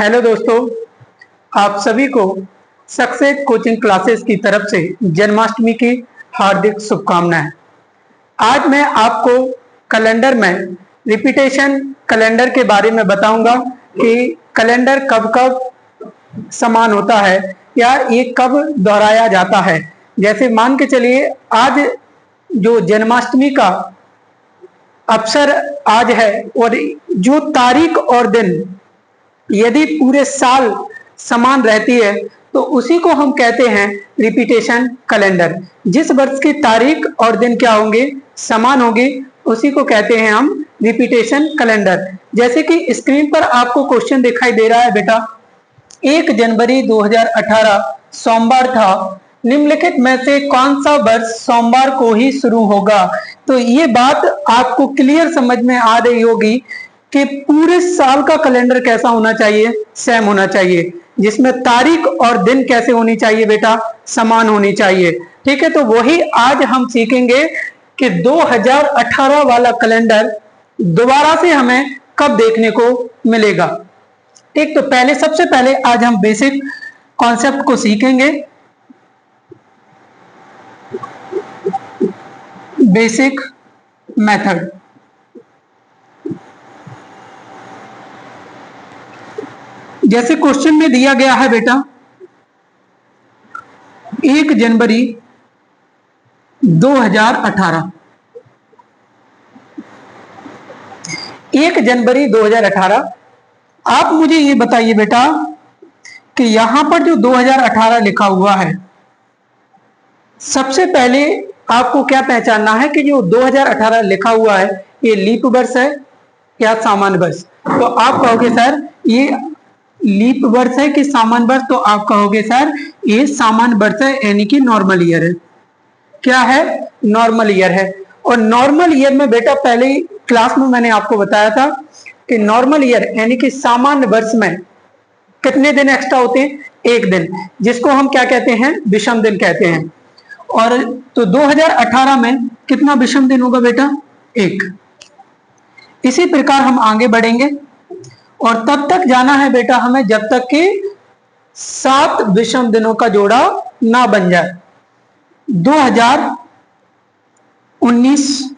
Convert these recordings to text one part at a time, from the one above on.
Hello दोस्तों, आप सभी को सक्सेस कोचिंग क्लासेस की तरफ से जन्माष्टमी की हार्दिक शुभकामनाएं। आज मैं आपको कैलेंडर में रिपीटेशन कैलेंडर के बारे में बताऊंगा कि कैलेंडर कब कब समान होता है या ये कब दोहराया जाता है। जैसे मान के चलिए आज जो जन्माष्टमी का अवसर आज है और जो तारीख और दिन यदि पूरे साल समान रहती है तो उसी को हम कहते हैं रिपीटेशन कैलेंडर। जिस वर्ष की तारीख और दिन क्या होंगे, समान होंगे, उसी को कहते हैं हम रिपीटेशन कैलेंडर। जैसे कि स्क्रीन पर आपको क्वेश्चन दिखाई दे रहा है बेटा, 1 जनवरी 2018 सोमवार था, निम्नलिखित में से कौन सा वर्ष सोमवार को ही शुरू होगा। तो ये बात आपको क्लियर समझ में आ रही होगी कि पूरे साल का कैलेंडर कैसा होना चाहिए, सेम होना चाहिए, जिसमें तारीख और दिन कैसे होनी चाहिए बेटा, समान होनी चाहिए। ठीक है, तो वही आज हम सीखेंगे कि 2018 वाला कैलेंडर दोबारा से हमें कब देखने को मिलेगा। ठीक, तो पहले सबसे पहले आज हम बेसिक कॉन्सेप्ट को सीखेंगे। Basic method. जैसे क्वेश्चन में दिया गया है बेटा 1 जनवरी 2018, 1 जनवरी 2018। आप मुझे ये बताइए बेटा कि यहां पर जो 2018 लिखा हुआ है, सबसे पहले आपको क्या पहचानना है कि जो 2018 लिखा हुआ है ये लीप वर्ष है या सामान्य वर्ष। तो आप कहोगे सर ये लीप वर्ष है कि सामान्य वर्ष, तो आप कहोगे सर ये सामान्य वर्ष है, यानी कि नॉर्मल ईयर है। क्या है? नॉर्मल ईयर है। और नॉर्मल ईयर में बेटा पहले क्लास में मैंने आपको बताया था कि नॉर्मल ईयर यानी कि सामान्य वर्ष में कितने दिन एक्स्ट्रा होते हैं? 1 दिन, जिसको हम क्या कहते हैं? विषम दिन कहते हैं। और तो 2018 में कितना विषम दिन होगा बेटा? 1। इसी प्रकार हम आगे बढ़ेंगे और तब तक जाना है बेटा हमें जब तक कि 7 विषम दिनों का जोड़ा ना बन जाए। 2019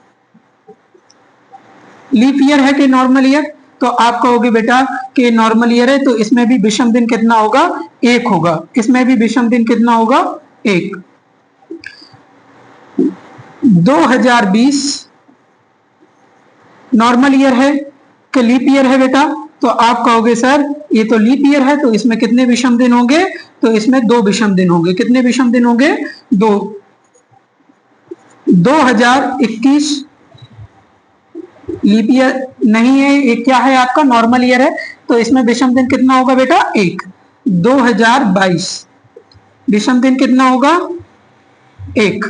लीप ईयर है कि नॉर्मल ईयर? तो आप कहोगे बेटा कि नॉर्मल ईयर है, तो इसमें भी विषम दिन कितना होगा? 1 होगा। इसमें भी विषम दिन कितना होगा? 1। 2020 नॉर्मल ईयर है कि लीप ईयर है बेटा? तो आप कहोगे सर ये तो लीप ईयर है, तो इसमें कितने विषम दिन होंगे? तो इसमें 2 विषम दिन होंगे। कितने विषम दिन होंगे? 2। 2021 लीप ईयर नहीं है, ये क्या है आपका? नॉर्मल ईयर है, तो इसमें विषम दिन कितना होगा बेटा? 1। 2022 विषम दिन कितना होगा? 1।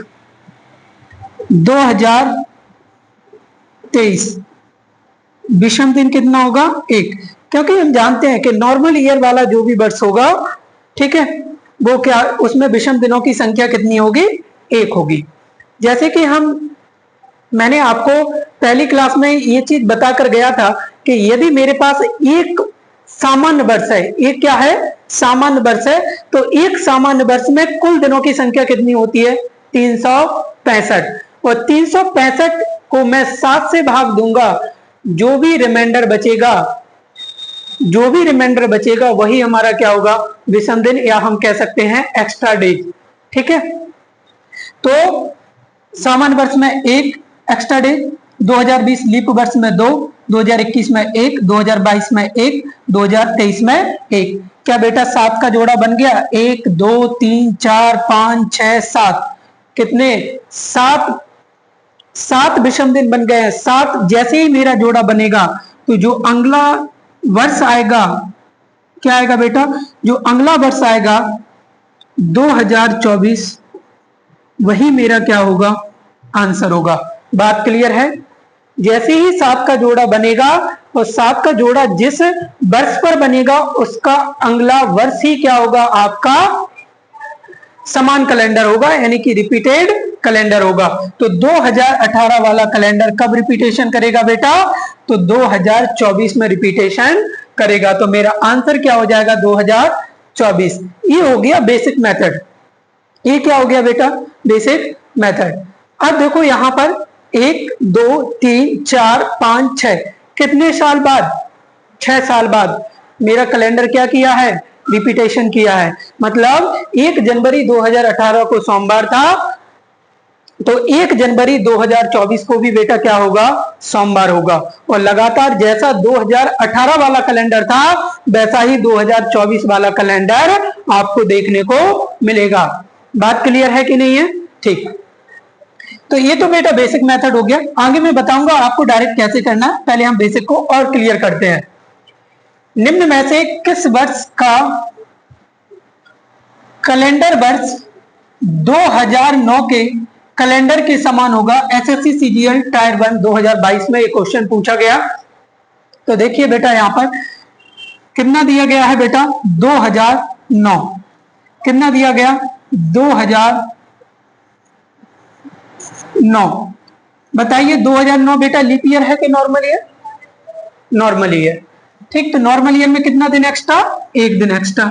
2023 विषम दिन कितना होगा? 1। क्योंकि हम जानते हैं कि नॉर्मल ईयर वाला जो भी वर्ष होगा, ठीक है, वो क्या, उसमें विषम दिनों की संख्या कितनी होगी? 1 होगी। जैसे कि मैंने आपको पहली क्लास में ये चीज बताकर गया था कि यदि मेरे पास एक सामान्य वर्ष है, एक क्या है? सामान्य वर्ष है, तो एक सामान्य वर्ष में कुल दिनों की संख्या कितनी होती है? 365। और 365 को मैं 7 से भाग दूंगा, जो भी रिमाइंडर बचेगा वही हमारा क्या होगा? विषम दिन, या हम कह सकते हैं एक्स्ट्रा डेज। ठीक है, तो सामान्य वर्ष में 1 एक्स्ट्रा डे, 2020 लीप वर्ष में 2, 2021 में 1, 2022 में 1, 2023 में 1। क्या बेटा 7 का जोड़ा बन गया? 1 2 3 4 5 6 7। कितने? 7 विषम दिन बन गए हैं। 7 जैसे ही मेरा जोड़ा बनेगा तो जो अगला वर्ष आएगा, क्या आएगा बेटा? जो अगला वर्ष आएगा 2024, वही मेरा क्या होगा? आंसर होगा। बात क्लियर है? जैसे ही 7 का जोड़ा बनेगा और 7 का जोड़ा जिस वर्ष पर बनेगा उसका अगला वर्ष ही क्या होगा? आपका समान कैलेंडर होगा, यानी कि रिपीटेड कैलेंडर होगा। तो 2018 वाला कैलेंडर कब रिपीटेशन करेगा बेटा? तो 2024 में रिपीटेशन करेगा। तो मेरा आंसर क्या हो जाएगा 2024। ये हो गया बेसिक मेथड। ये क्या हो गया बेटा बेसिक मेथड। अब देखो यहां पर 1 2 3 4 5 6 कितने साल बाद 6 साल बाद मेरा कैलेंडर क्या किया है रिपीटेशन किया है। मतलब 1 जनवरी 2018 को सोमवार था तो 1 जनवरी 2024 को भी बेटा क्या होगा सोमवार होगा। और लगातार जैसा 2018 वाला कैलेंडर था वैसा ही 2024 वाला कैलेंडर आपको देखने को मिलेगा। बात क्लियर है कि नहीं है। ठीक, तो ये तो बेटा बेसिक मेथड हो गया। आगे मैं बताऊंगा आपको डायरेक्ट कैसे करना है। पहले हम बेसिक को और क्लियर करते हैं। निम्न में से किस वर्ष का कैलेंडर वर्ष 2009 के कैलेंडर के समान होगा। एसएससी सीजीएल टायर 1 2022 में ये क्वेश्चन पूछा गया। तो देखिए बेटा यहां पर कितना दिया गया है बेटा 2009। कितना दिया गया 2009। बताइए 2009 बेटा लीप ईयर है कि नॉर्मल ईयर। Normal year. ठीक, तो नॉर्मल ईयर में कितना दिन एक्स्ट्रा 1 दिन एक्स्ट्रा।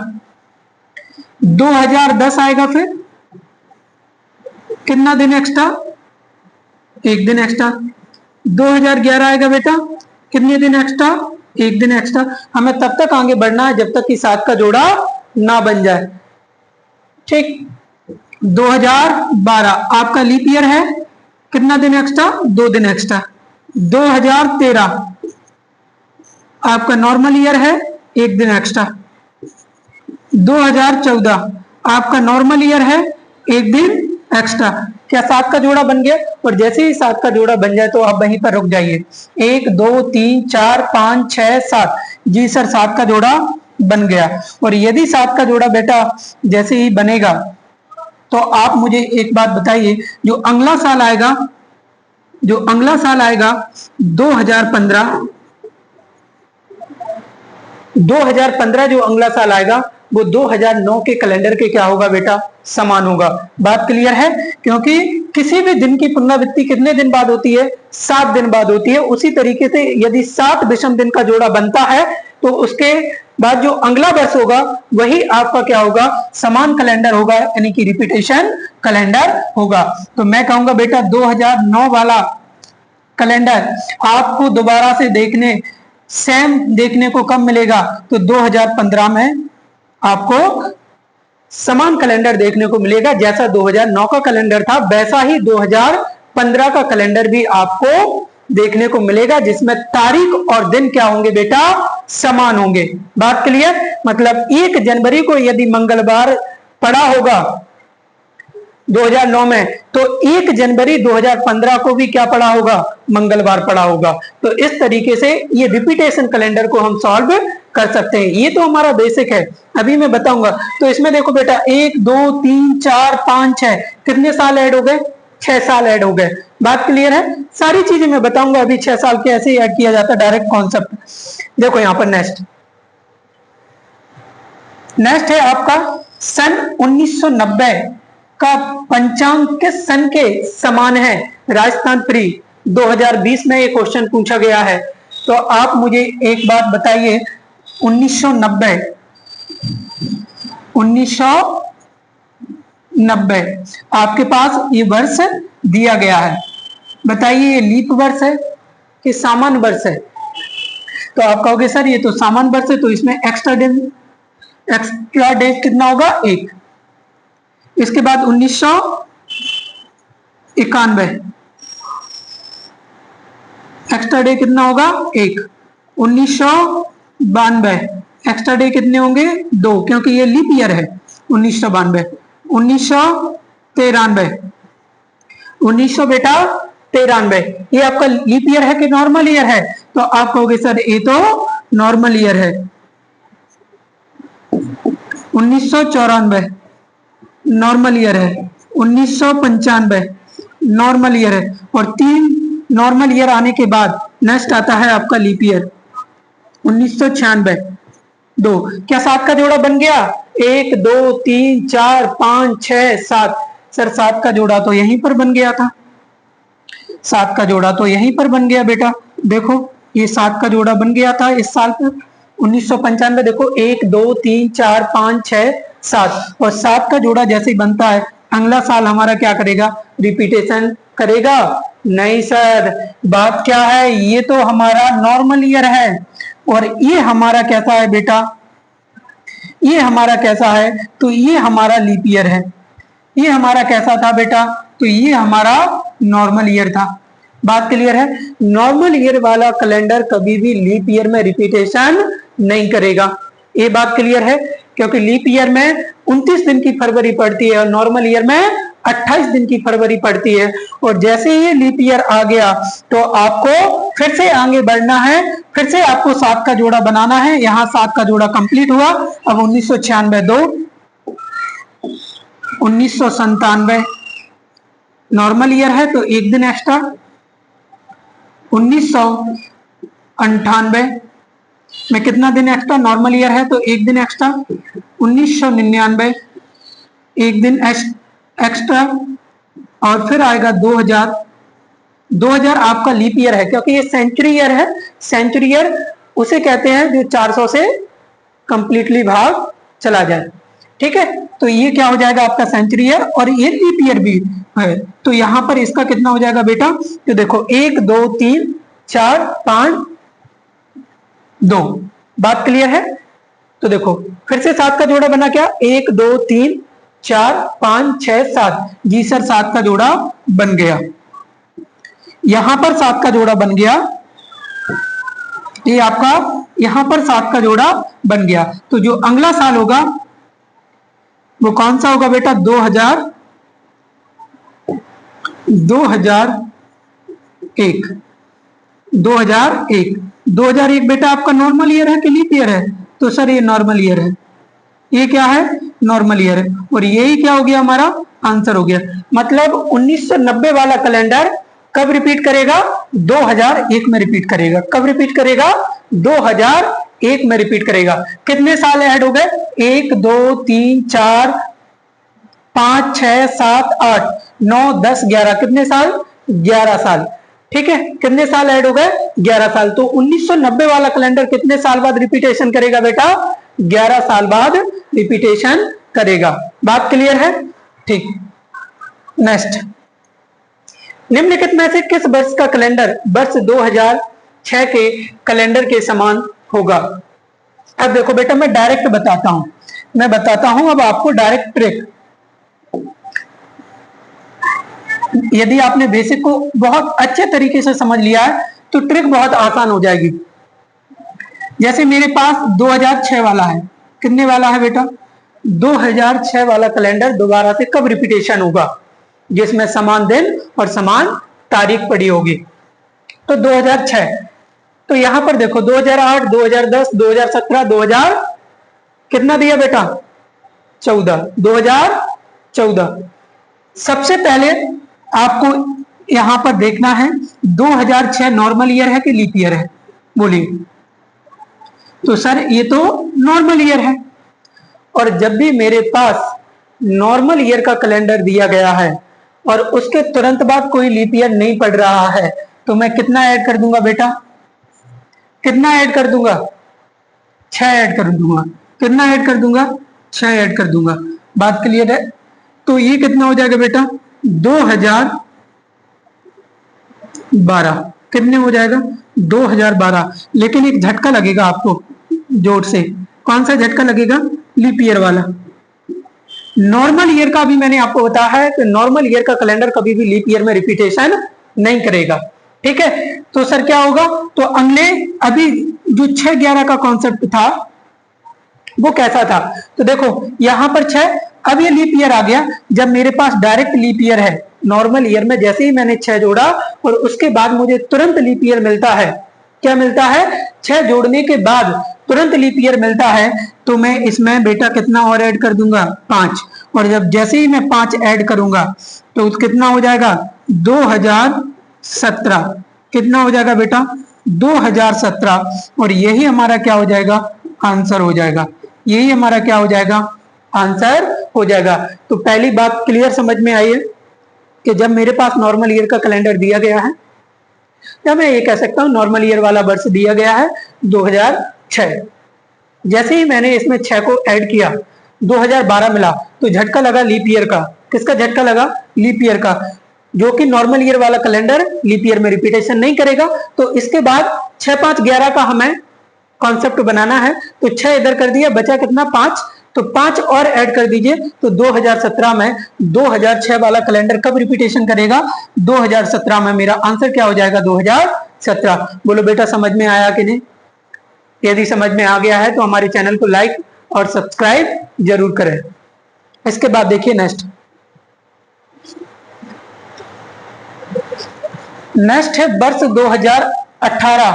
2010 आएगा फिर कितना दिन एक्स्ट्रा 1 दिन एक्स्ट्रा। 2011 आएगा बेटा कितने दिन एक्स्ट्रा 1 दिन एक्स्ट्रा। हमें तब तक आगे बढ़ना है जब तक कि 7 का जोड़ा ना बन जाए। ठीक, 2012 आपका लीप ईयर है कितना दिन एक्स्ट्रा 2 दिन एक्स्ट्रा। 2013 आपका नॉर्मल ईयर है 1 दिन एक्स्ट्रा। 2014 आपका नॉर्मल ईयर है 1 दिन एक्स्ट्रा। क्या 7 का जोड़ा बन गया। और जैसे ही 7 का जोड़ा बन जाए तो आप वहीं पर रुक जाइए। 1 2 3 4 5 6 7 जी सर 7 का जोड़ा बन गया। और यदि 7 का जोड़ा बेटा जैसे ही बनेगा तो आप मुझे एक बात बताइए जो अगला साल आएगा 2015 जो अगला साल आएगा वो 2009 के कैलेंडर के क्या होगा बेटा समान होगा। बात क्लियर है। क्योंकि किसी भी दिन की पुनरावृत्ति कितने दिन बाद होती है 7 दिन बाद होती है। उसी तरीके से यदि 7 विषम दिन का जोड़ा बनता है तो उसके बाद जो अगला वर्ष होगा वही आपका क्या होगा समान कैलेंडर होगा यानी कि रिपीटेशन कैलेंडर होगा। तो मैं कहूंगा बेटा 2009 वाला कैलेंडर आपको दोबारा से सेम देखने को कब मिलेगा तो 2015 में आपको समान कैलेंडर देखने को मिलेगा। जैसा 2009 का कैलेंडर था वैसा ही 2015 का कैलेंडर भी आपको देखने को मिलेगा जिसमें तारीख और दिन क्या होंगे बेटा समान होंगे। बात क्लियर। मतलब 1 जनवरी को यदि मंगलवार पड़ा होगा 2009 में तो 1 जनवरी 2015 को भी क्या पड़ा होगा मंगलवार पड़ा होगा। तो इस तरीके से ये रिपीटेशन कैलेंडर को हम सॉल्व कर सकते हैं। ये तो हमारा बेसिक है। अभी मैं बताऊंगा। तो इसमें देखो बेटा 1 2 3 4 5 6 कितने साल ऐड हो गए 6 साल ऐड हो गए। बात क्लियर है। सारी चीजें मैं बताऊंगा अभी 6 साल कैसे ही ऐड किया जाता है डायरेक्ट कॉन्सेप्ट। देखो यहां पर नेक्स्ट है आपका सन 1990 का पंचांग किस सन के समान है। राजस्थान प्री 2020 में ये क्वेश्चन पूछा गया है। तो आप मुझे एक बात बताइए 1990 आपके पास ये वर्ष दिया गया है। बताइए ये लीप वर्ष है कि सामान्य वर्ष है। तो आप कहोगे सर ये तो सामान्य वर्ष है तो इसमें एक्स्ट्रा डेज कितना होगा 1। इसके बाद 1991 एक्स्ट्रा डे कितना होगा 1। 1992 एक्स्ट्रा डे कितने होंगे 2 क्योंकि ये लीप ईयर है 1992। 1993 बेटा 93 ये आपका लीप ईयर है कि नॉर्मल ईयर है। तो आप कहोगे सर ये तो नॉर्मल ईयर है। 1994 नॉर्मल ईयर है। 1995 नॉर्मल ईयर है। और 3 नॉर्मल ईयर आने के बाद नेक्स्ट आता है आपका लीप ईयर 1996 2। क्या 7 का जोड़ा बन गया 1 2 3 4 5 6 7। सर 7 का जोड़ा तो यहीं पर बन गया था। 7 का जोड़ा तो यहीं पर बन गया बेटा। देखो ये 7 का जोड़ा बन गया था इस साल पर 1995 देखो 1 2 3 4 5 6 7 और 7 का जोड़ा जैसे ही बनता है अगला साल हमारा क्या करेगा, रिपीटेशन करेगा? नहीं सर, बात क्या है, ये तो हमारा नॉर्मल ईयर है और ये हमारा कैसा है बेटा, ये हमारा कैसा है, तो ये हमारा लीप ईयर है। ये हमारा कैसा था बेटा, तो ये हमारा नॉर्मल ईयर था। बात क्लियर है? नॉर्मल ईयर वाला कैलेंडर कभी भी लीप ईयर में रिपीटेशन नहीं करेगा। ये बात क्लियर है? क्योंकि लीप ईयर में 29 दिन की फरवरी पड़ती है और नॉर्मल ईयर में 28 दिन की फरवरी पड़ती है। और जैसे ही लीप ईयर आ गया तो आपको फिर से आगे बढ़ना है, फिर से आपको 7 का जोड़ा बनाना है। यहाँ 7 का जोड़ा कंप्लीट हुआ। अब 1996 2, 1997 नॉर्मल ईयर है तो एक दिन एक्स्ट्रा, 1998 में कितना दिन एक्स्ट्रा, नॉर्मल ईयर है तो एक दिन एक्स्ट्रा, 1999 एक दिन एक्स्ट्रा और फिर आएगा 2000। 2000 आपका लीप ईयर है क्योंकि ये सेंचुरी ईयर है। सेंचुरी ईयर उसे कहते हैं जो 400 से कंप्लीटली भाग चला जाए। ठीक है, तो ये क्या हो जाएगा आपका सेंचुरी ईयर और ये लीप ईयर भी है। तो यहां पर इसका कितना हो जाएगा बेटा, तो देखो 1 2 3 4 5 2। बात क्लियर है? तो देखो फिर से 7 का जोड़ा बना क्या, 1 2 3 4 5 6 7। जी सर 7 का जोड़ा बन गया। यहां पर 7 का जोड़ा बन गया, ये आपका यहां पर 7 का जोड़ा बन गया। तो जो अगला साल होगा वो कौन सा होगा बेटा, 2001। 2001 बेटा आपका नॉर्मल ईयर है कि लीप ईयर है, तो सर ये नॉर्मल ईयर है। ये क्या है, नॉर्मल ईयर है। और यही क्या हो गया, हमारा आंसर हो गया। मतलब 1990 वाला कैलेंडर कब रिपीट करेगा, 2001 में रिपीट करेगा। कब रिपीट करेगा, 2001 में रिपीट करेगा। कितने साल ऐड हो गए, 1 2 3 4 5 6 7 8 9 10 11। कितने साल, 11 साल। ठीक है, कितने साल ऐड हो गए, 11 साल। तो 1990 वाला कैलेंडर कितने साल बाद रिपीटेशन करेगा बेटा, 11 साल बाद रिपीटेशन करेगा। बात क्लियर है? ठीक, नेक्स्ट, निम्नलिखित में से किस वर्ष का कैलेंडर वर्ष 2006 के कैलेंडर के समान होगा? अब देखो बेटा मैं डायरेक्ट बताता हूं, मैं बताता हूं अब आपको डायरेक्ट ट्रिक। यदि आपने बेसिक को बहुत अच्छे तरीके से समझ लिया है तो ट्रिक बहुत आसान हो जाएगी। जैसे मेरे पास 2006 वाला है, कितने वाला है बेटा, 2006 वाला कैलेंडर दोबारा से कब रिपीटेशन होगा, जिसमें समान दिन और समान तारीख पड़ी होगी। तो 2006, तो यहां पर देखो 2008 2010 2017 2000 कितना दिया बेटा, 14, 2014। सबसे पहले आपको यहां पर देखना है 2006 नॉर्मल ईयर है कि लीप ईयर है, बोलिए। तो सर ये तो नॉर्मल ईयर है, और जब भी मेरे पास नॉर्मल ईयर का कैलेंडर दिया गया है और उसके तुरंत बाद कोई लीप ईयर नहीं पड़ रहा है तो मैं कितना ऐड कर दूंगा बेटा, कितना ऐड कर दूंगा, 6 ऐड कर दूंगा। कितना ऐड कर दूंगा, 6 ऐड कर दूंगा। बात क्लियर है? तो ये कितना हो जाएगा बेटा, 2012। कितने हो जाएगा, 2012। लेकिन एक झटका लगेगा आपको जोर से। कौन सा झटका लगेगा, लीप ईयर वाला। नॉर्मल ईयर का भी मैंने आपको बताया है कि नॉर्मल ईयर का कैलेंडर कभी भी लीप ईयर में रिपीटेशन नहीं करेगा। ठीक है, तो सर क्या होगा, तो अगले अभी जो 6-11 का कॉन्सेप्ट था वो कैसा था, तो देखो यहां पर 6, अब ये लीप ईयर आ गया। जब मेरे पास डायरेक्ट लीप ईयर है, नॉर्मल ईयर में जैसे ही मैंने 6 जोड़ा और उसके बाद मुझे तुरंत लीप ईयर मिलता है, क्या मिलता है, 6 जोड़ने के बाद तुरंत लीप ईयर मिलता है, तो मैं इसमें बेटा कितना और ऐड कर दूंगा, 5। और जब जैसे ही मैं 5 ऐड करूंगा तो कितना हो जाएगा, 2017। कितना हो जाएगा बेटा, 2017। और यही हमारा क्या हो जाएगा, आंसर हो जाएगा। यही हमारा क्या हो जाएगा, आंसर हो जाएगा। तो पहली बात क्लियर समझ में आई है कि जब मेरे पास नॉर्मल ईयर का कैलेंडर दिया गया है, या मैं ये कह सकता हूं नॉर्मल ईयर वाला वर्ष दिया गया है 2006, जैसे ही मैंने इसमें 6 को ऐड किया 2012 मिला, तो झटका लगा लीप ईयर का। किसका झटका लगा? लीप ईयर का, जो कि नॉर्मल ईयर वाला कैलेंडर लीप ईयर में रिपीटेशन नहीं करेगा। तो इसके बाद 6, 5, 11 का हमें कॉन्सेप्ट बनाना है। तो 6 इधर कर दिया, बचा कितना? 5। तो 5 और ऐड कर दीजिए, तो 2017 में 2006 वाला कैलेंडर कब रिपीटेशन करेगा? 2017 में। मेरा आंसर क्या हो जाएगा? 2017। बोलो बेटा समझ में आया कि नहीं? यदि समझ में आ गया है तो हमारे चैनल को लाइक और सब्सक्राइब जरूर करें। इसके बाद देखिए नेक्स्ट है वर्ष 2018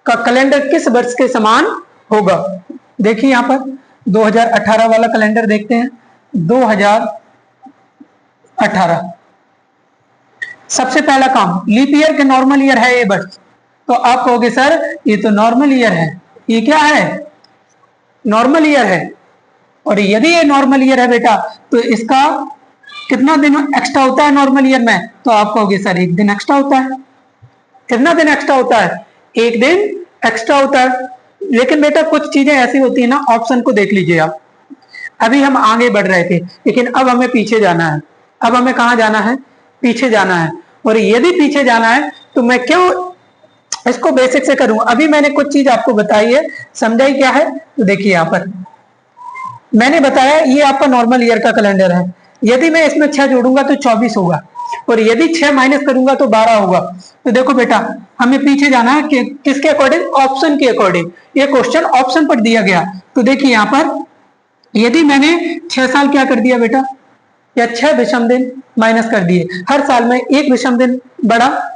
का कैलेंडर किस वर्ष के समान होगा? देखिए यहां पर 2018 वाला कैलेंडर देखते हैं। 2018 सबसे पहला काम, लीप ईयर के नॉर्मल ईयर है ये वर्ष। तो आप कहोगे सर ये तो नॉर्मल ईयर है। ये क्या है? नॉर्मल ईयर है। और यदि ये नॉर्मल ईयर है बेटा, तो इसका कितना दिन एक्स्ट्रा होता है नॉर्मल ईयर में? तो आप कहोगे सर 1 दिन एक्स्ट्रा होता है। कितना दिन एक्स्ट्रा होता है? 1 दिन एक्स्ट्रा होता है। लेकिन बेटा कुछ चीजें ऐसी होती है ना, ऑप्शन को देख लीजिए आप। अभी हम आगे बढ़ रहे थे, लेकिन अब हमें पीछे जाना है। अब हमें कहां जाना है? पीछे जाना है। और यदि पीछे जाना है तो मैं क्यों इसको बेसिक से करूं? अभी मैंने कुछ चीज आपको बताई है, समझाई क्या है? तो देखिए यहां पर मैंने बताया ये आपका नॉर्मल ईयर का कैलेंडर है। यदि मैं इसमें 6 जोड़ूंगा तो 24 होगा, और यदि 6 माइनस करूंगा तो 12 होगा। तो देखो बेटा हमें पीछे जाना है कि किसके अकॉर्डिंग? ऑप्शन के अकॉर्डिंग। ये क्वेश्चन ऑप्शन पर दिया गया। तो देखिए यहां पर यदि मैंने 6 साल क्या कर दिया बेटा, या 6 विषम दिन माइनस कर दिए, हर साल में 1 विषम दिन बढ़ा,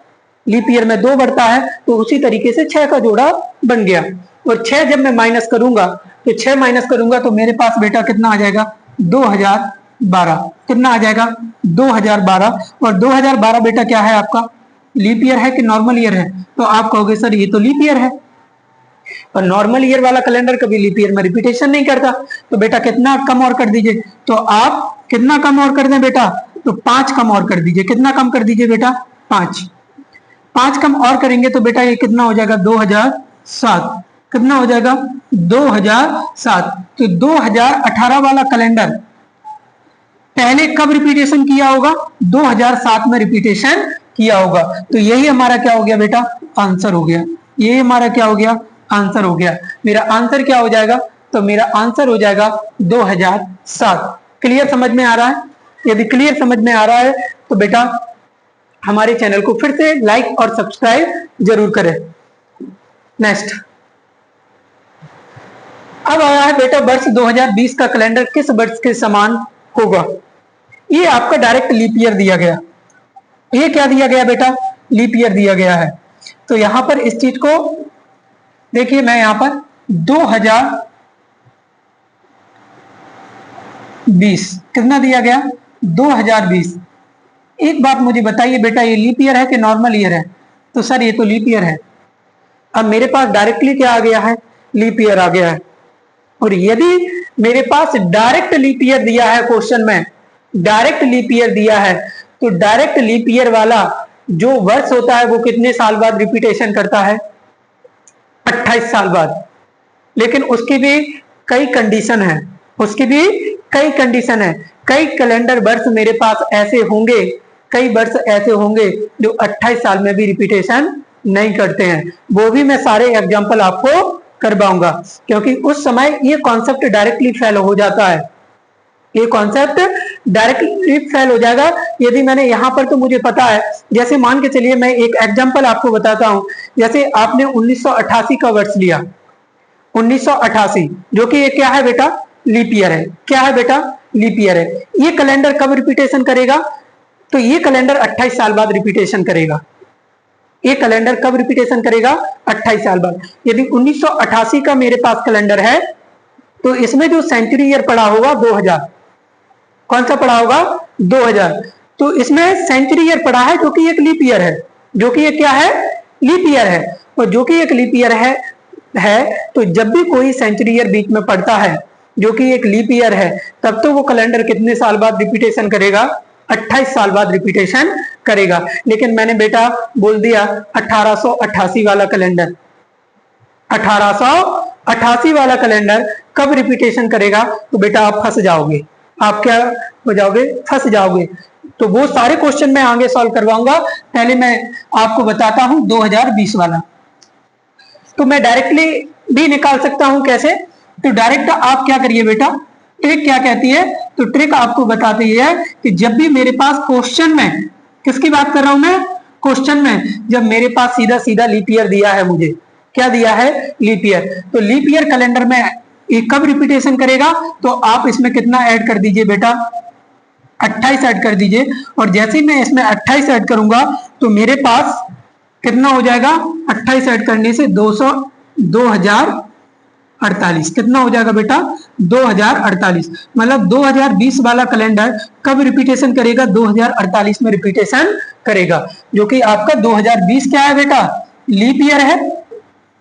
लीप ईयर में 2 बढ़ता है, तो उसी तरीके से 6 का जोड़ा बन गया। और 6 जब मैं माइनस करूंगा तो 6 माइनस करूंगा तो मेरे पास बेटा कितना आ जाएगा? 2012। कितना आ जाएगा? 2012। और 2012 बेटा क्या है आपका? लीप ईयर है कि नॉर्मल ईयर है? तो आप कहोगे सर ये तो लीप ईयर है, और नॉर्मल ईयर वाला कैलेंडर कभी लीप ईयर में रिपीटेशन नहीं करता। तो बेटा कितना कम और कर दीजिए। तो आप कितना कम और कर दें बेटा? तो 5 कम और कर दीजिए। कितना कम कर दीजिए बेटा? 5 कम और करेंगे तो बेटा ये कितना हो जाएगा? 2007। कितना हो जाएगा? 2007। तो 2018 वाला कैलेंडर पहले कब रिपीटेशन किया होगा? 2007 में रिपीटेशन किया होगा। तो यही हमारा क्या हो गया बेटा? आंसर हो गया। ये हमारा क्या हो गया? आंसर हो गया। मेरा आंसर क्या हो जाएगा? तो मेरा आंसर हो जाएगा 2007। क्लियर समझ में आ रहा है? यदि क्लियर समझ में आ रहा है तो बेटा हमारे चैनल को फिर से लाइक और सब्सक्राइब जरूर करें। नेक्स्ट अब आया है बेटा वर्ष 2020 का कैलेंडर किस वर्ष के समान होगा? ये आपका डायरेक्ट लीप ईयर दिया गया। ये क्या दिया गया बेटा? लीप ईयर दिया गया है। तो यहां पर इस चीज को देखिए, मैं यहां पर 2020 कितना दिया गया? 2020। एक बात मुझे बताइए बेटा, ये लीप ईयर है कि नॉर्मल ईयर है? तो सर ये तो लीप ईयर है। अब मेरे पास डायरेक्टली क्या आ गया है? लीप ईयर आ गया है। और यदि मेरे पास डायरेक्ट लीप ईयर दिया है क्वेश्चन में, डायरेक्ट लीप ईयर दिया है, तो डायरेक्ट लीप ईयर वाला जो वर्ष होता है वो कितने साल बाद रिपीटेशन करता है? 28 साल बाद। लेकिन उसकी भी कई कंडीशन है, उसकी भी कई कंडीशन है। कई कैलेंडर वर्ष मेरे पास ऐसे होंगे, कई वर्ष ऐसे होंगे जो 28 साल में भी रिपीटेशन नहीं करते हैं। वो भी मैं सारे एग्जांपल आपको करवाऊंगा, क्योंकि उस समय ये कॉन्सेप्ट डायरेक्टली फेल हो जाता है। ये कॉन्सेप्ट डायरेक्टली फेल हो जाएगा। यदि मैंने यहां पर, तो मुझे पता है, जैसे मान के चलिए मैं एक एग्जांपल आपको बताता हूं। जैसे आपने 1988 का वर्ष लिया, 1988, जो कि ये क्या है बेटा? लीप ईयर है। क्या है बेटा? लीप ईयर है। ये कैलेंडर कब रिपीटेशन करेगा? तो ये कैलेंडर 28 साल बाद रिपीटेशन करेगा। ये कैलेंडर कब रिपीटेशन करेगा? 28 साल बाद। यदि 1988 का मेरे पास कैलेंडर है, तो इसमें जो सेंचुरी ईयर पड़ा होगा 2000। कौन सा पड़ा होगा? 2000। तो इसमें सेंचुरी ईयर पड़ा है जो कि एक लीप ईयर है, जो कि ये क्या है? लीप ईयर है। और जो कि एक लीप ईयर है, तो जब भी कोई सेंचुरी ईयर बीच में पड़ता है जो कि एक लीप ईयर है, तब तो वो कैलेंडर कितने साल बाद रिपीटेशन करेगा? 28 साल बाद रिपीटेशन करेगा। लेकिन मैंने बेटा बोल दिया 1888 वाला कैलेंडर, 1800 88 वाला कैलेंडर कब रिपीटेशन करेगा, तो बेटा आप फंस जाओगे। आप क्या हो जाओगे, फंस जाओगे। तो वो सारे क्वेश्चन मैं आगे सॉल्व करवाऊंगा, पहले मैं आपको बताता हूं 2020 वाला। तो मैं डायरेक्टली भी निकाल सकता हूं, कैसे, तो डायरेक्ट आप क्या करिए बेटा, ट्रिक क्या कहती है, तो ट्रिक आपको बताती है कि जब भी मेरे पास क्वेश्चन में, किसकी बात कर रहा हूं मैं, क्वेश्चन में, जब मेरे पास सीधा सीधा लीप ईयर दिया है, मुझे क्या दिया है, लीप ईयर, तो लीप ईयर कैलेंडर में ये कब रिपीटेशन करेगा, तो आप इसमें कितना ऐड कर दीजिए बेटा, 28 ऐड कर दीजिए। और जैसे ही मैं इसमें 28 ऐड करूंगा तो मेरे पास कितना हो जाएगा, 28 ऐड करने से 2048 कितना हो जाएगा बेटा, 2048। मतलब 2020 वाला कैलेंडर कब रिपीटेशन करेगा, 2048 में रिपीटेशन करेगा, जो कि आपका 2020 क्या है बेटा, लीप ईयर है।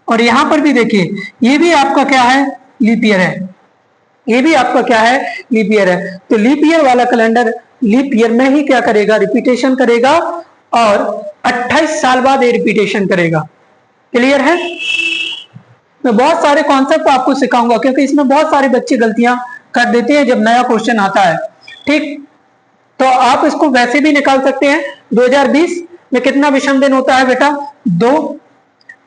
और यहां पर भी देखिए ये भी आपका क्या है, लीप ईयर है, ये भी आपका क्या है, लीप ईयर है। तो लीप ईयर वाला कैलेंडर लीप ईयर में ही क्या करेगा, रिपीटेशन करेगा, और 28 साल बाद ये रिपीटेशन करेगा। क्लियर है। मैं बहुत सारे कॉन्सेप्ट आपको सिखाऊंगा, क्योंकि इसमें बहुत सारे बच्चे गलतियां कर देते हैं जब नया क्वेश्चन आता है। ठीक, तो आप इसको वैसे भी निकाल सकते हैं। 2020 में कितना विषम दिन होता है बेटा, 2।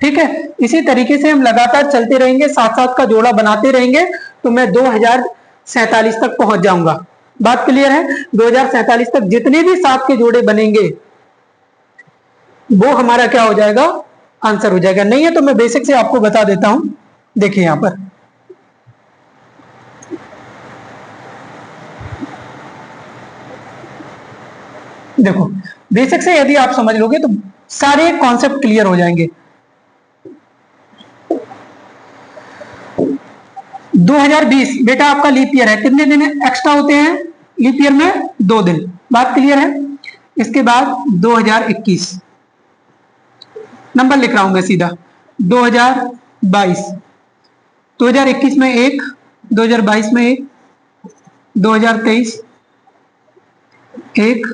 ठीक है, इसी तरीके से हम लगातार चलते रहेंगे, साथ साथ का जोड़ा बनाते रहेंगे, तो मैं 2047 तक पहुंच जाऊंगा। बात क्लियर है। 2047 तक जितने भी 7 के जोड़े बनेंगे वो हमारा क्या हो जाएगा, आंसर हो जाएगा। नहीं है तो मैं बेसिक से आपको बता देता हूं। देखिए यहां पर देखो, बेसिक से यदि आप समझ लोगे तो सारे कॉन्सेप्ट क्लियर हो जाएंगे। 2020 बेटा आपका लीप ईयर है, कितने दिन एक्स्ट्रा होते हैं लीप ईयर में, 2 दिन। बात क्लियर है। इसके बाद 2021 नंबर लिख रहा हूं मैं सीधा, 2022, 2021 में 1, 2022 में 1, 2023 1,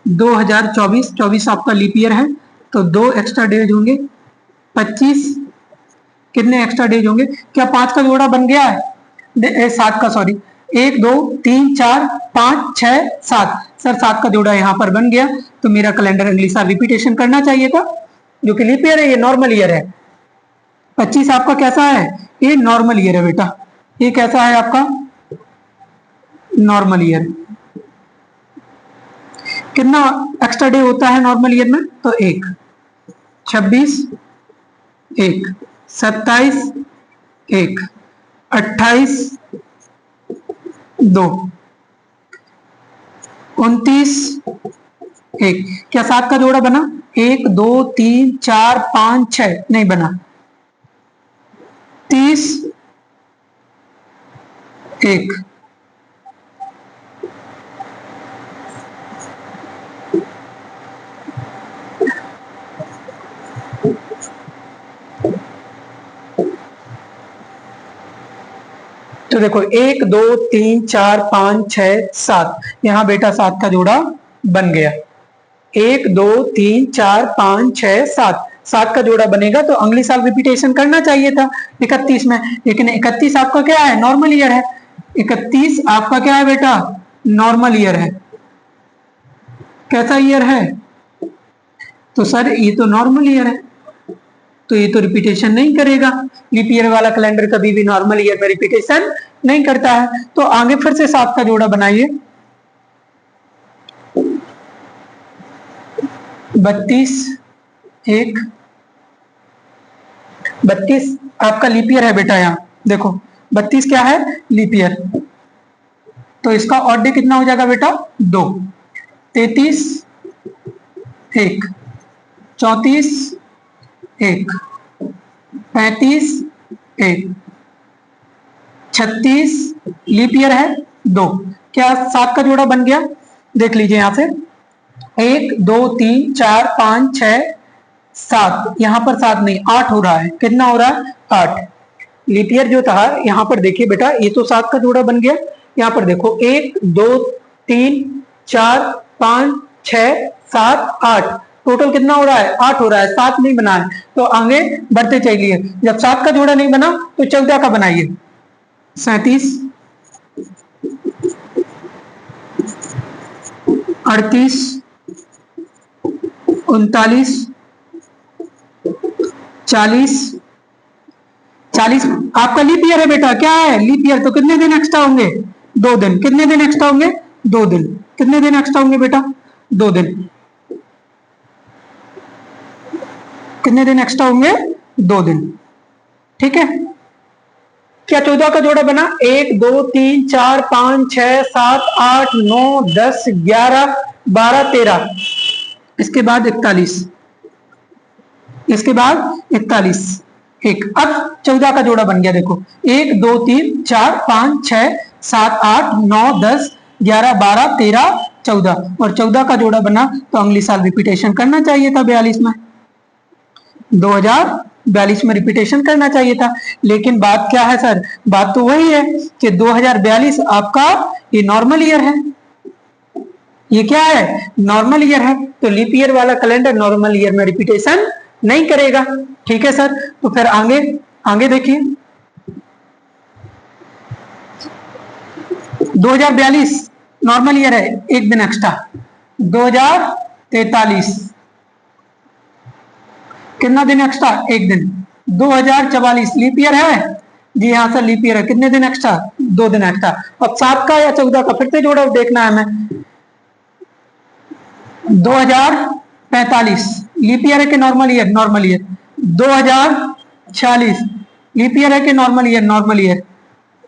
2024 आपका लीप ईयर है तो 2 एक्स्ट्रा डेज होंगे, 25 कितने एक्स्ट्रा डेज होंगे, क्या 5 का जोड़ा बन गया है, 7 का, सॉरी, 1 2 3 4 5 6 7, सर 7 का जोड़ा यहाँ पर बन गया, तो मेरा कैलेंडर अगली साल रिपीटेशन करना चाहिए था, जो कि लीप ईयर है, ये नॉर्मल ईयर है। 25 आपका कैसा है, ये नॉर्मल ईयर है बेटा, ये कैसा है आपका, नॉर्मल ईयर। कितना एक्स्ट्रा डे होता है नॉर्मल ईयर में, तो 1, 26 1, 27 1, 28 2, 29 1, क्या 7 का जोड़ा बना, 1 2 3 4 5 6 नहीं बना, 30 1, तो देखो 1 2 3 4 5 6 7, यहां बेटा 7 का जोड़ा बन गया, 1 2 3 4 5 6 7, 7 का जोड़ा बनेगा तो अगली साल रिपीटेशन करना चाहिए था 31 में, लेकिन 31 आपका क्या है, नॉर्मल ईयर है। 31 आपका क्या है बेटा, नॉर्मल ईयर है। कैसा ईयर है, तो सर ये तो नॉर्मल ईयर है, तो ये तो रिपीटेशन नहीं करेगा। लीप ईयर वाला कैलेंडर कभी भी नॉर्मल ईयर में रिपीटेशन नहीं करता है। तो आगे फिर से 7 का जोड़ा बनाइए, 32 1, 32 आपका लीप ईयर है बेटा, यहाँ देखो 32 क्या है, लीप ईयर, तो इसका ऑड डे कितना हो जाएगा बेटा, 2, 33 1, 34 1, 35 1, 36 लीप ईयर है 2, क्या 7 का जोड़ा बन गया, देख लीजिए यहां से 1 2 3 4 5 6 7, यहां पर 7 नहीं 8 हो रहा है, कितना हो रहा है 8। लीप ईयर जो था यहां पर देखिए बेटा, ये तो 7 का जोड़ा बन गया, यहां पर देखो 1 2 3 4 5 6 7 8, टोटल कितना हो रहा है, 8 हो रहा है, 7 नहीं बना है, तो आगे बढ़ते चलिए। जब 7 का जोड़ा नहीं बना तो 14 का बनाइए। 37, 38, 39, 40। 40 आपका लीप ईयर है बेटा, क्या है लीप ईयर, तो कितने दिन एक्स्ट्रा होंगे, 2 दिन। कितने दिन एक्स्ट्रा होंगे, 2 दिन। कितने दिन एक्स्ट्रा होंगे बेटा, 2 दिन। कितने दिन एक्स्ट्रा होंगे, 2 दिन। ठीक है, क्या 14 का जोड़ा बना, 1 2 3 4 5 6 7 8 9 10 11 12 13, इसके बाद 41, इसके बाद 41 एक। अब 14 का जोड़ा बन गया, देखो 1 2 3 4 5 6 7 8 9 10 11 12 13 14, और 14 का जोड़ा बना तो अगले साल रिपीटेशन करना चाहिए था 42 में, 2042 में रिपीटेशन करना चाहिए था। लेकिन बात क्या है सर, बात तो वही है कि 2042 आपका ये नॉर्मल ईयर है, ये क्या है, नॉर्मल ईयर है, तो लीप ईयर वाला कैलेंडर नॉर्मल ईयर में रिपीटेशन नहीं करेगा। ठीक है सर, तो फिर आगे आगे देखिए, 2042 नॉर्मल ईयर है, एक दिन एक्स्ट्रा। 2043 कितना दिन एक्स्ट्रा, एक दिन। 2044 लीप ईयर है, जी हाँ सर लीप ईयर है, कितने दिन एक्स्ट्रा, 2 दिन एक्स्ट्रा। अब 7 का या 14 का फिर से जोड़ा देखना है हमें। 2045 लीप ईयर है कि normal year, normal year. 2046 leap year है कि normal year, normal year.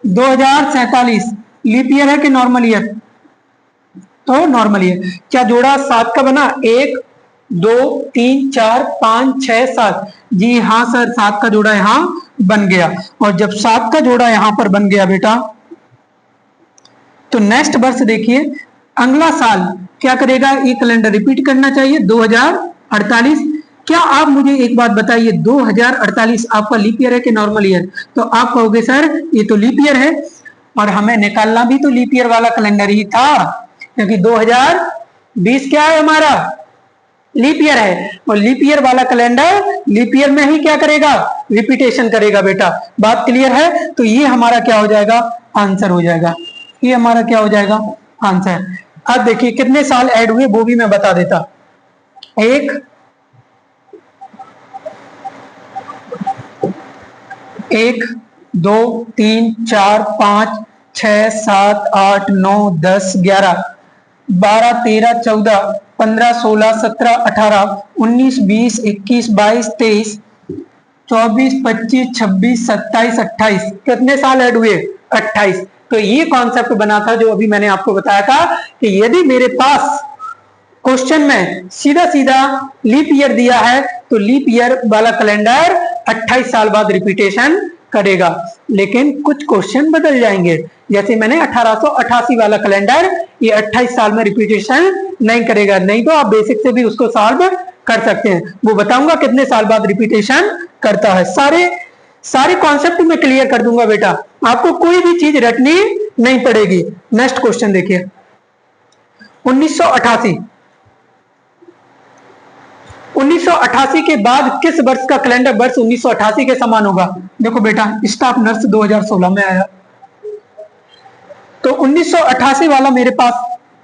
2047 leap year है कि नॉर्मल ईयर, तो नॉर्मल ईयर। क्या जोड़ा 7 का बना, 1 2 3 4 5 6 7, जी हाँ सर 7 का जोड़ा यहां बन गया। और जब 7 का जोड़ा यहां पर बन गया बेटा, तो नेक्स्ट वर्ष देखिए, अगला साल क्या करेगा, ये कैलेंडर रिपीट करना चाहिए 2048। क्या आप मुझे एक बात बताइए, 2048 आपका लीप ईयर है कि नॉर्मल ईयर, तो आप कहोगे सर ये तो लीप ईयर है, और हमें निकालना भी तो लीप ईयर वाला कैलेंडर ही था, क्योंकि 2020 क्या है हमारा, लीप ईयर है, और लीप ईयर वाला कैलेंडर लीप ईयर में ही क्या करेगा, रिपीटेशन करेगा बेटा। बात क्लियर है, तो ये हमारा क्या हो जाएगा, आंसर हो जाएगा, ये हमारा क्या हो जाएगा, आंसर। अब देखिए कितने साल ऐड हुए वो भी मैं बता देता, 1 1 2 3 4 5 6 7 8 9 10 11 12 13 14 15 16 17 18 19 20 21 22 23 24 25 26 27 28, कितने साल ऐड हुए, 28। तो ये कॉन्सेप्ट बना था जो अभी मैंने आपको बताया था कि यदि मेरे पास क्वेश्चन में सीधा सीधा लीप ईयर दिया है तो लीप ईयर वाला कैलेंडर 28 साल बाद रिपीटेशन करेगा। लेकिन कुछ क्वेश्चन बदल जाएंगे, जैसे मैंने 1888 वाला कैलेंडर ये 28 साल में रिपीटेशन नहीं करेगा, नहीं तो आप बेसिक से भी उसको सॉल्व कर सकते हैं, वो बताऊंगा कितने साल बाद रिपीटेशन करता है। सारे कॉन्सेप्ट में क्लियर कर दूंगा बेटा, आपको कोई भी चीज रटनी नहीं पड़ेगी। नेक्स्ट क्वेश्चन देखिए, 1988 1988 के बाद किस वर्ष का कैलेंडर वर्ष 1988 के समान होगा। देखो बेटा, स्टाफ नर्स 2016 में आया, तो 1988 वाला मेरे पास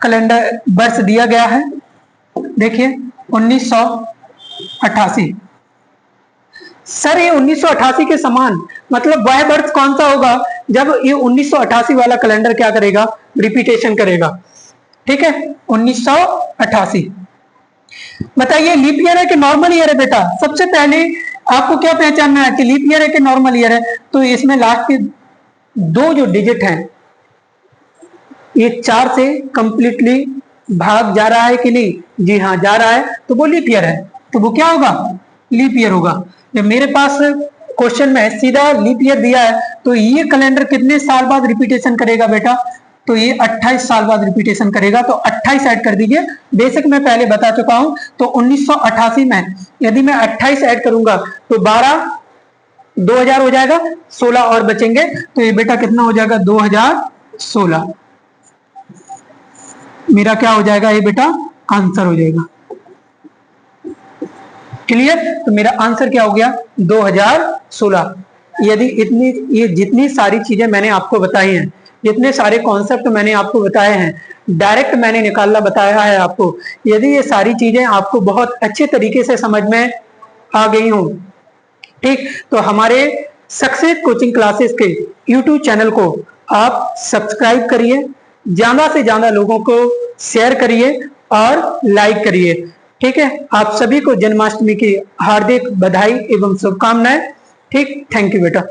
कैलेंडर वर्ष दिया गया है। देखिए 1988, सर ये 1988 के समान मतलब वह वर्ष कौन सा होगा जब ये 1988 वाला कैलेंडर क्या करेगा, रिपीटेशन करेगा। ठीक है, 1988 बताइए लीप ईयर है कि नॉर्मल ईयर है बेटा। सबसे पहले आपको क्या पहचानना है कि लीप ईयर है कि नॉर्मल ईयर है, तो इसमें लास्ट के 2 जो डिजिट हैं ये 4 से कंप्लीटली भाग जा रहा है कि नहीं, जी हाँ जा रहा है, तो वो लीप ईयर है, तो वो क्या होगा, लीप ईयर होगा। जब मेरे पास क्वेश्चन में सीधा लीप ईयर दिया है तो ये कैलेंडर कितने साल बाद रिपीटेशन करेगा बेटा, तो ये 28 साल बाद रिपीटेशन करेगा, तो 28 ऐड कर दीजिए। बेसिक मैं पहले बता चुका हूं, तो 1988 में यदि मैं 28 ऐड करूंगा तो 12 2000 हो जाएगा, 16 और बचेंगे, तो ये बेटा कितना हो जाएगा, 2016 मेरा क्या हो जाएगा, ये बेटा आंसर हो जाएगा। क्लियर? तो मेरा आंसर क्या हो गया? 2016। यदि ये जितनी सारी चीजें मैंने आपको बताई हैं, जितने सारे कॉन्सेप्ट मैंने आपको बताए हैं, डायरेक्ट मैंने निकालना बताया है आपको, यदि ये सारी चीजें आपको बहुत अच्छे तरीके से समझ में आ गई हो, ठीक, तो हमारे सक्सेस कोचिंग क्लासेस के यूट्यूब चैनल को आप सब्सक्राइब करिए, ज्यादा से ज्यादा लोगों को शेयर करिए और लाइक करिए। ठीक है, आप सभी को जन्माष्टमी की हार्दिक बधाई एवं शुभकामनाएं। ठीक, थैंक यू बेटा।